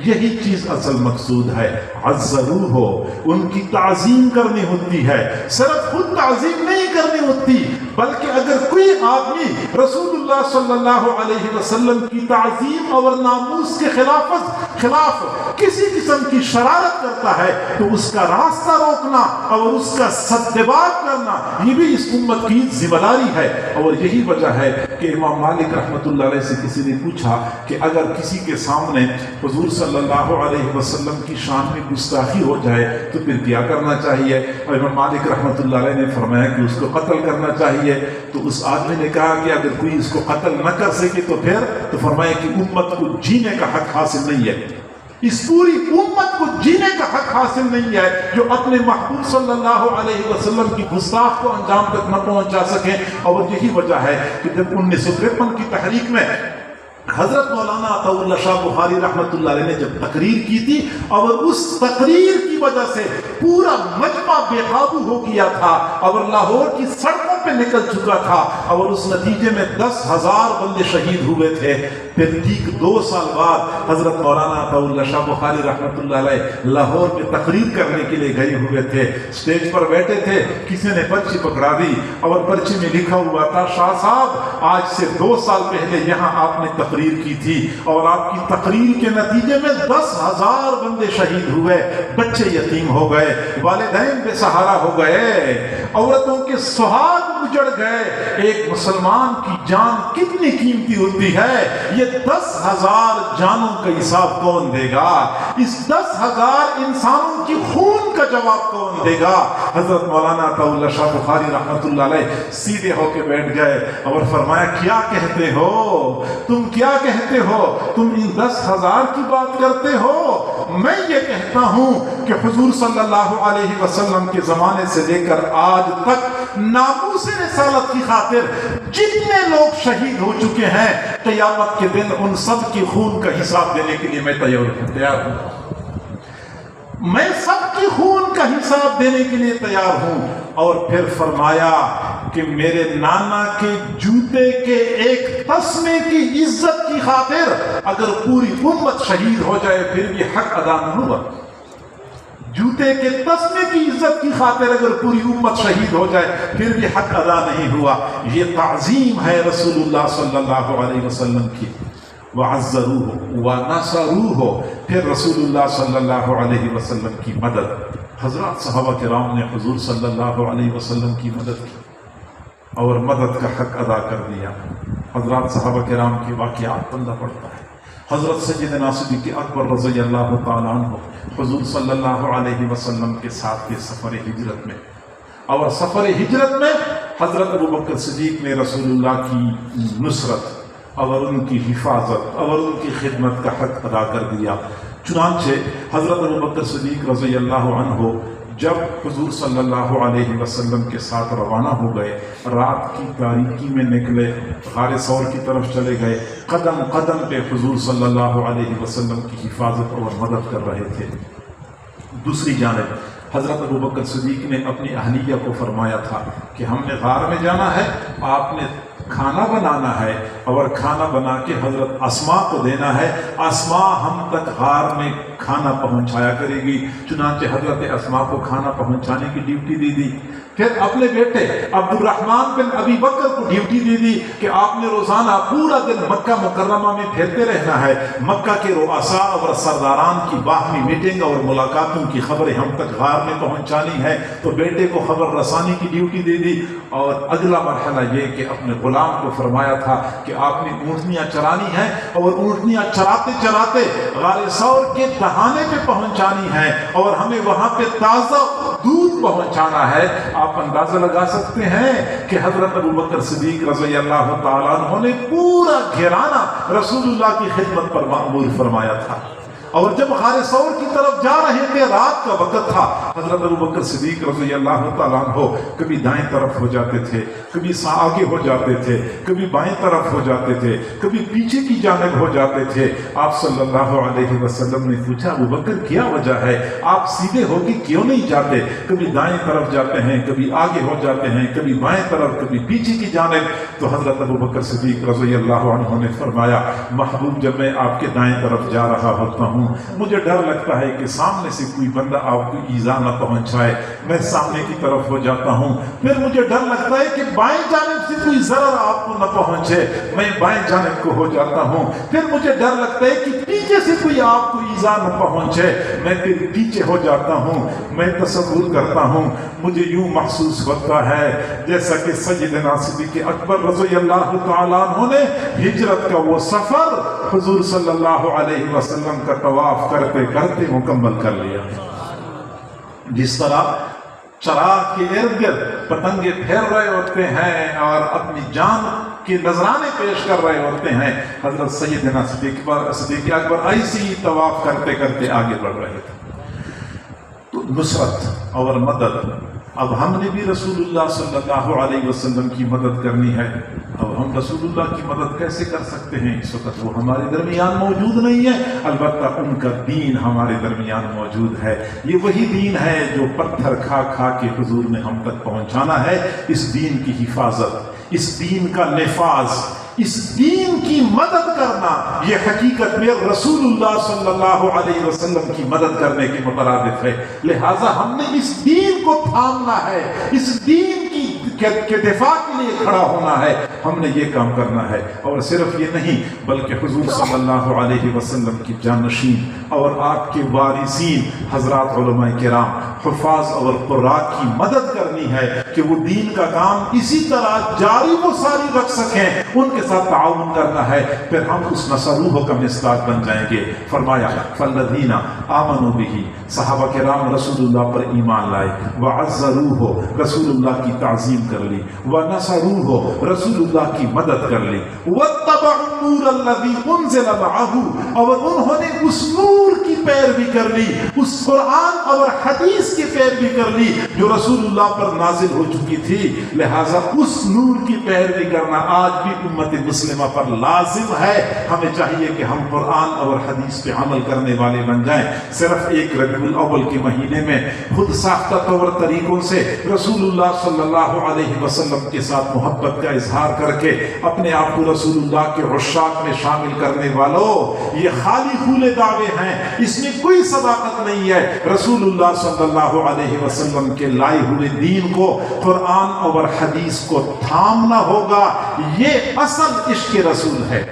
یہی چیز اصل مقصود ہے۔ عزروہ ہو، ان کی تعظیم کرنی ہوتی ہے، صرف خود تعظیم نہیں کرنی ہوتی بلکہ اگر کوئی آدمی رسول اللہ صلی اللہ علیہ وسلم کی تعظیم اور ناموس کے خلاف کسی قسم کی شرارت کرتا ہے تو اس کا راستہ روکنا اور اس کا سدباب کرنا یہ بھی اس امت کی ذمہ داری ہے۔ اور یہی وجہ ہے کہ امام مالک رحمۃ اللہ علیہ سے کسی نے پوچھا کہ اگر کسی کے سامنے حضور صلی اللہ علیہ وسلم کی شان میں گستاخی ہو جائے تو پھر کیا کرنا چاہیے؟ اور امام مالک رحمۃ اللہ علیہ نے فرمایا کہ اس کو قتل کرنا چاہیے۔ تو اس آدمی نے کہا کہ اگر کوئی اس کو قتل نہ کر سکے تو پھر تو فرمایا کہ امت کو جینے کا حق حاصل نہیں ہے، اس پوری امت کو جینے کا حق حاصل نہیں ہے جو اپنے محبوب صلی اللہ علیہ وسلم کی گستاخ کو انجام تک نہ پہنچا سکیں۔ اور یہی وجہ ہے کہ جب 1953 کی تحریک میں حضرت مولانا عطا اللہ شاہ بخاری رحمۃ اللہ علیہ نے جب تقریر کی تھی اور اس تقریر کی وجہ سے پورا مجمع بے قابو ہو گیا تھا اور لاہور کی سڑکوں پہ نکل چکا تھا اور اس نتیجے میں 10,000 بندے شہید ہوئے تھے، پھر ٹھیک 2 سال بعد حضرت مولانا عطا اللہ شاہ بخاری رحمۃ اللہ علیہ لاہور میں تقریر کرنے کے لیے گئے ہوئے تھے، اسٹیج پر بیٹھے تھے، کسی نے پرچی پکڑا دی اور پرچی میں لکھا ہوا تھا شاہ صاحب آج سے 2 سال پہلے یہاں آپ نے تقریر کی تھی اور آپ کی تقریر کے نتیجے میں 10,000 بندے شہید ہوئے، بچے یتیم ہو گئے، والدین بے سہارا ہو گئے، عورتوں کے سہاگ اجڑ گئے۔ ایک مسلمان کی جان کتنی قیمتی ہوتی ہے، یہ 10,000 جانوں کا حساب کون دے گا؟ اس 10,000 انسانوں کی خون کا جواب کون دے گا؟ حضرت مولانا عطا اللہ شاہ بخاری رحمۃ اللہ علیہ سیدھے ہو کے بیٹھ گئے اور فرمایا کیا کہتے ہو تم، کیا کہتے ہو تم؟ ان 10,000 کی بات کرتے ہو؟ میں یہ کہتا ہوں کہ حضور صلی اللہ علیہ وسلم کے زمانے سے لے کر آج تک ناموس رسالت کی خاطر جتنے لوگ شہید ہو چکے ہیں، قیامت کے دن ان سب کی خون کا حساب دینے کے لیے میں تیار ہوں، میں سب کی خون کا حساب دینے کے لیے تیار ہوں۔ اور پھر فرمایا کہ میرے نانا کے جوتے کے ایک تسمے کی عزت کی خاطر اگر پوری امت شہید ہو جائے پھر بھی حق ادا نہ ہوا، جوتے کے تسمے کی عزت کی خاطر اگر پوری امت شہید ہو جائے پھر بھی حق ادا نہیں ہوا۔ یہ تعظیم ہے رسول اللہ صلی اللہ علیہ وسلم کی، وَعَزَّرُوهُ وَنَصَرُوهُ، پھر رسول اللہ صلی اللہ علیہ وسلم کی مدد۔ حضرات صحابہ کرام نے حضور صلی اللہ علیہ وسلم کی مدد کی اور مدد کا حق ادا کر دیا۔ حضرات صحابہ کرام کی واقعات بندہ پڑھتا ہے۔ حضرت سیدنا صدیق اکبر رضی اللہ تعالیٰ عنہ حضور صلی اللہ علیہ وسلم کے ساتھ کے سفر ہجرت میں، اور سفر ہجرت میں حضرت ابوبکر صدیق نے رسول اللہ کی نصرت اور ان کی حفاظت اور ان کی خدمت کا حق ادا کر دیا۔ چنانچہ حضرت ابوبکر صدیق رضی اللہ عنہ جب حضور صلی اللہ علیہ وسلم کے ساتھ روانہ ہو گئے، رات کی تاریکی میں نکلے، غار ثور کی طرف چلے گئے، قدم قدم پہ حضور صلی اللہ علیہ وسلم کی حفاظت اور مدد کر رہے تھے۔ دوسری جانب حضرت ابوبکر صدیق نے اپنی اہلیہ کو فرمایا تھا کہ ہم نے غار میں جانا ہے، آپ نے کھانا بنانا ہے اور کھانا بنا کے حضرت اسماء کو دینا ہے، اسماء ہم تک غار میں کھانا پہنچایا کرے گی۔ چنانچہ حضرت اسماء کو کھانا پہنچانے کی ڈیوٹی دے دی۔ پھر اپنے بیٹے عبد الرحمن بن ابی بکر کو ڈیوٹی دے دی کہ آپ نے روزانہ پورا دن مکہ مکرمہ میں پھرتے رہنا ہے، مکہ کے رؤساء اور سرداران کی باہمی میٹنگ اور ملاقاتوں کی خبریں ہم تک غار میں پہنچانی ہے، تو بیٹے کو خبر رسانی کی ڈیوٹی دے دی۔ اور اگلا مرحلہ یہ کہ اپنے غلام کو فرمایا تھا کہ آپ نے اونٹنیاں چرانی ہیں اور اونٹنیاں چراتے چراتے غار ثور کے دہانے پہ پہنچانی ہے اور ہمیں وہاں پہ تازہ دودھ پہنچانا ہے۔ آپ اندازہ لگا سکتے ہیں کہ حضرت ابوبکر صدیق رضی اللہ تعالیٰ عنہ نے پورا گھرانہ رسول اللہ کی خدمت پر مأمور فرمایا تھا۔ اور جب غار ثور کی طرف جا رہے تھے، رات کا وقت تھا، حضرت ابوبکر صدیق رضی اللہ تعالیٰ عنہ کبھی دائیں طرف ہو جاتے تھے، کبھی آگے ہو جاتے تھے، کبھی بائیں طرف ہو جاتے تھے، کبھی پیچھے کی جانب ہو جاتے تھے۔ آپ صلی اللہ علیہ وسلم نے پوچھا ابوبکر کیا وجہ ہے، آپ سیدھے ہو کے کیوں نہیں جاتے؟ کبھی دائیں طرف جاتے ہیں، کبھی آگے ہو جاتے ہیں، کبھی بائیں طرف، کبھی پیچھے کی جانب۔ تو حضرت ابوبکر صدیق رضی اللہ عنہ نے فرمایا محبوب جب میں آپ کے دائیں طرف جا رہا ہوتا ہوں ہوں، مجھے ڈر لگتا ہے کہ سامنے سے کوئی بندہ آپ کو ایذا نہ پہنچائے، میں سامنے کی طرف ہو جاتا ہوں۔ پھر مجھے ڈر لگتا ہے کہ بائیں جانب سے کوئی ضرر آپ کو نہ پہنچے، میں بائیں جانب کو ہو جاتا ہوں۔ پھر مجھے ڈر لگتا ہے کہ پیچھے سے کوئی آپ کو ایذا نہ پہنچے، میں پھر پیچھے ہو جاتا ہوں۔ میں تصور کرتا ہوں، مجھے یوں محسوس ہوتا ہے جیسا کہ سیدنا صدیق اکبر رضی اللہ تعالیٰ عنہ نے ہجرت کا وہ سفر حضور صلی اللہ علیہ وسلم کا طواف کرتے کرتے مکمل کر لیا۔ جس طرح چراغ کے ارد گرد پتنگے پھیر رہے ہوتے ہیں اور اپنی جان کے نذرانے پیش کر رہے ہوتے ہیں، حضرت سیدنا صدیق اکبر ایسے ہی طواف کرتے کرتے آگے بڑھ رہے تھے۔ تو نصرت اور مدد، اب ہم نے بھی رسول اللہ صلی اللہ علیہ وسلم کی مدد کرنی ہے۔ اب ہم رسول اللہ کی مدد کیسے کر سکتے ہیں؟ اس وقت وہ ہمارے درمیان موجود نہیں ہے، البتہ ان کا دین ہمارے درمیان موجود ہے۔ یہ وہی دین ہے جو پتھر کھا کھا کے حضور نے ہم تک پہنچانا ہے۔ اس دین کی حفاظت، اس دین کا نفاذ، اس دین کی مدد کرنا، یہ حقیقت میں رسول اللہ صلی اللہ علیہ وسلم کی مدد کرنے کے مترادف ہے۔ لہٰذا ہم نے اس دین کو تھامنا ہے، اس دین کے دفاع کے لیے کھڑا ہونا ہے، ہم نے یہ کام کرنا ہے۔ اور صرف یہ نہیں بلکہ حضور صلی اللہ علیہ وسلم کی جانشین اور آپ کے وارثین حضرات علماء کرام، حفاظ اور قراء کی مدد کرنی ہے کہ وہ دین کا کام اسی طرح جاری و ساری رکھ سکیں، ان کے ساتھ تعاون کرنا ہے۔ پھر ہم اس نصروہ کا مصداق بن جائیں گے۔ فرمایا فالذین آمنوا بہ، صحابہ کرام رسول اللہ پر ایمان لائے، وعزروہ، رسول اللہ کی تعظیم کر لی، ونصروہ، رسول اللہ کی مدد کر لی، واتبعوا النور الذی انزل معہ، اور انہوں نے اس نور کی پیروی کر لی، اس قرآن اور حدیث کی پیروی کر لی جو رسول اللہ پر نازل ہو چکی تھی۔ لہٰذا اس نور کی پیروی کرنا آج بھی امت مسلمہ پر لازم ہے۔ ہمیں چاہیے کہ ہم قرآن اور حدیث پہ عمل کرنے والے بن جائیں۔ صرف ایک ربیع الاول کے مہینے میں خود ساختہ طور طریقوں سے رسول اللہ صلی اللہ علیہ وسلم کے ساتھ محبت کا اظہار کر کے اپنے آپ کو رسول اللہ کے عشاق میں شامل کرنے والوں، یہ خالی خولے دعوے ہیں، اس میں کوئی صداقت نہیں ہے۔ رسول اللہ صلی اللہ علیہ وسلم کے لائے ہوئے دین کو، قرآن اور حدیث کو تھامنا ہوگا۔ یہ اصل عشق رسول ہے،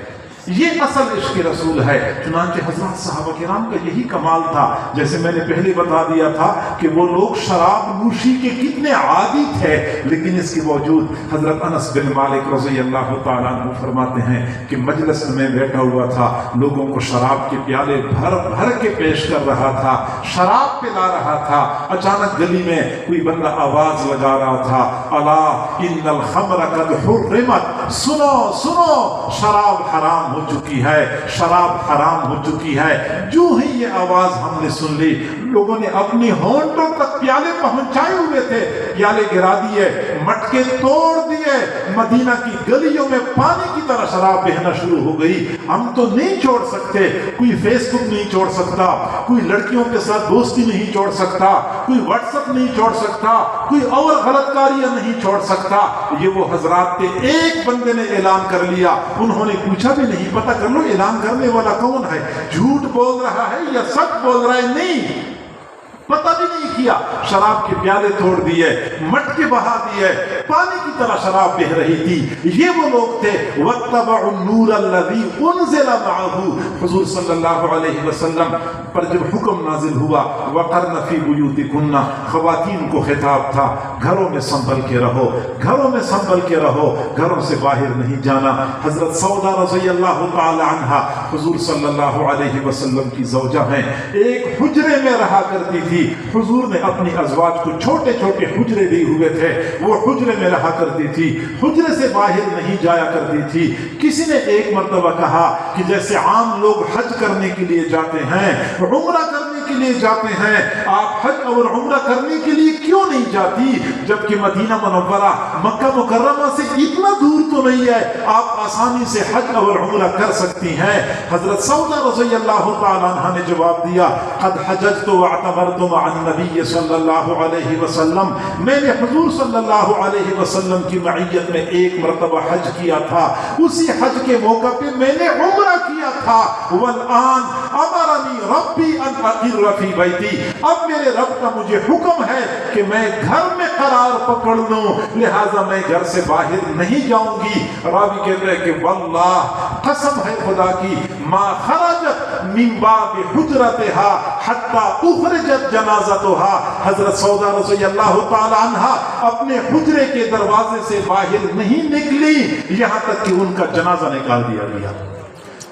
یہ اصل عشق رسول ہے۔ چنانچہ حضرات صحابہ کرام کا یہی کمال تھا، جیسے میں نے پہلے بتا دیا تھا کہ وہ لوگ شراب نوشی کے کتنے عادی تھے، لیکن اس کے باوجود حضرت انس بن مالک رضی اللہ تعالیٰ عنہ فرماتے ہیں کہ مجلس میں بیٹھا ہوا تھا، لوگوں کو شراب کے پیالے بھر بھر کے پیش کر رہا تھا، شراب پلا رہا تھا۔ اچانک گلی میں کوئی بندہ آواز لگا رہا تھا، الا ان الخمر قد حرمت، سنو سنو، شراب حرام ہو چکی ہے، شراب حرام ہو چکی ہے۔ جو ہی یہ آواز ہم نے سن لی، لوگوں نے اپنی ہونٹوں تک پیالے پہنچائے ہوئے تھے، پیالے گرا دیے، مٹکے توڑ دیے، مدینہ کی گلیوں میں پانی کی طرح شراب بہنا شروع ہو گئی۔ ہم تو نہیں چھوڑ سکتے، کوئی فیس بک نہیں چھوڑ سکتا، کوئی لڑکیوں کے ساتھ دوستی نہیں چھوڑ سکتا، کوئی واٹس ایپ نہیں چھوڑ سکتا، کوئی اور غلط کاریاں نہیں چھوڑ سکتا۔ یہ وہ حضرات تھے، ایک بندے نے اعلان کر لیا، انہوں نے پوچھا بھی نہیں، پتہ کر لو اعلان کرنے والا کون ہے، جھوٹ بول رہا ہے یا سچ بول رہا ہے، نہیں پتہ بھی نہیں کیا۔ شراب کے پیالے توڑ دیے، مٹکے بہا دیے، پانی کی طرح شراب بہ رہی تھی۔ یہ وہ لوگ تھے واتبعوا النور الذی انزل معہ، حضور صلی اللہ علیہ وسلم پر جب حکم نازل ہوا وقرن فی بیوتکن، خواتین کو خطاب تھا، گھروں میں سنبھل کے رہو، گھروں میں سنبھل کے رہو، گھروں سے باہر نہیں جانا۔ حضرت سودا رضی اللہ تعالی عنہا حضور صلی اللہ علیہ وسلم کی زوجہ ہیں، ایک حجرے میں رہا کرتی تھی۔ حضور نے اپنی ازواج کو چھوٹے چھوٹے حجرے دی ہوئے تھے، وہ حجرے میں رہا کرتی تھی، حجرے سے باہر نہیں جایا کرتی تھی۔ کسی نے ایک مرتبہ کہا کہ جیسے عام لوگ حج کرنے کے لیے جاتے ہیں، عمرہ کرنے کے لیے جاتے ہیں، آپ حج اور عمرہ کرنے کے لیے کیوں نہیں جاتی؟ جبکہ مدینہ منورہ مکہ مکرمہ سے اتنا دور تو نہیں ہے، آپ آسانی سے حج اور عمرہ کر سکتی ہیں۔ حضرت سودا رضی اللہ تعالیٰ عنہ نے جواب دیا، قد حججت واعتمرت مع النبی صلی اللہ علیہ وسلم، میں نے حضور صلی اللہ علیہ وسلم کی معیت میں ایک مرتبہ حج کیا تھا، اسی حج کے موقع پہ میں نے عمرہ کیا تھا۔ والآن امرنی ربی ان اقر فی بیتی، اب میرے رب کا مجھے حکم ہے کہ میں گھر میں قرار پکڑ لوں، لہذا میں گھر سے باہر نہیں جاؤں گی۔ راوی کہتے ہیں کہ واللہ، قسم ہے خدا کی، ما خرجت من باب حجرتها حتی اخرجت جنازتها، حضرت سودا رضی اللہ تعالی عنہ اپنے حجرے کے دروازے سے باہر نہیں نکلی یہاں تک کہ ان کا جنازہ نکال دیا گیا۔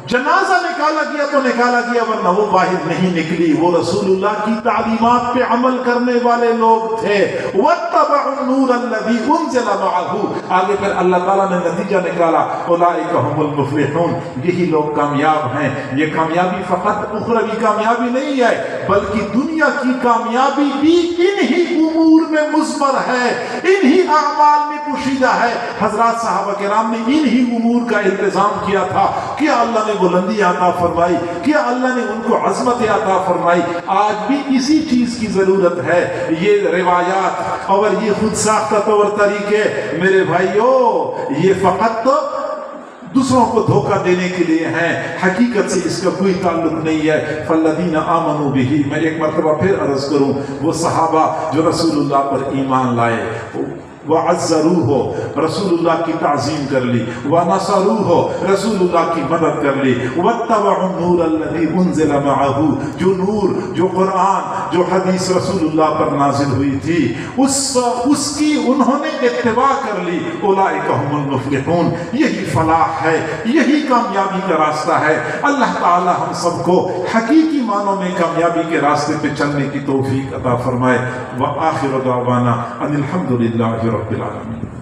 جنازہ نکالا گیا تو نکالا گیا، ورنہ وہ باہر نہیں نکلی۔ وہ رسول اللہ کی تعلیمات پہ عمل کرنے والے لوگ تھے۔ وَاتَّبَعُوا النُّورَ الَّذِي أُنزِلَ مَعَهُ، آگے پھر اللہ تعالیٰ نے نتیجہ نکالا، أُولَٰئِكَ هُمُ الْمُفْلِحُونَ، یہی لوگ کامیاب ہیں۔ یہ کامیابی فقط اخروی کامیابی نہیں ہے، بلکہ دنیا کی کامیابی بھی انہی امور میں مضمر ہے، انہی اعمال میں پوشیدہ ہے۔ حضرات صحابہ کرام نے انہی امور کا التزام کیا تھا، کیا اللہ نے بلندی عطا فرمائی، کیا اللہ نے ان کو عظمت عطا فرمائی۔ آج بھی اسی چیز کی ضرورت ہے۔ یہ روایات اور یہ خود ساختہ طور طریقے میرے بھائیوں، یہ فقط دوسروں کو دھوکہ دینے کے لیے ہیں، حقیقت سے اس کا کوئی تعلق نہیں ہے۔ فالذین آمنوا بہ، میں ایک مرتبہ پھر عرض کروں، وہ صحابہ جو رسول اللہ پر ایمان لائے، وَعَزَّرُوهُ، رسول اللہ کی تعظیم کر لی، وَنَصَرُوهُ، رسول اللہ کی مدد کر لی، وَاتَّبَعُوا النُّورَ الَّذِي أُنزِلَ مَعَهُ، جو نور، جو قرآن، جو حدیث رسول اللہ پر نازل ہوئی تھی، اس کی انہوں نے اتباع کر لی۔ أُولَٰئِكَ هُمُ الْمُفْلِحُونَ، یہی فلاح ہے، یہی کامیابی کا راستہ ہے۔ اللہ تعالی ہم سب کو حقیقی معنوں میں کامیابی کے راستے پہ چلنے کی توفیق عطا فرمائے۔ وآخر دعوانا ان الحمد للہ رب العالمین۔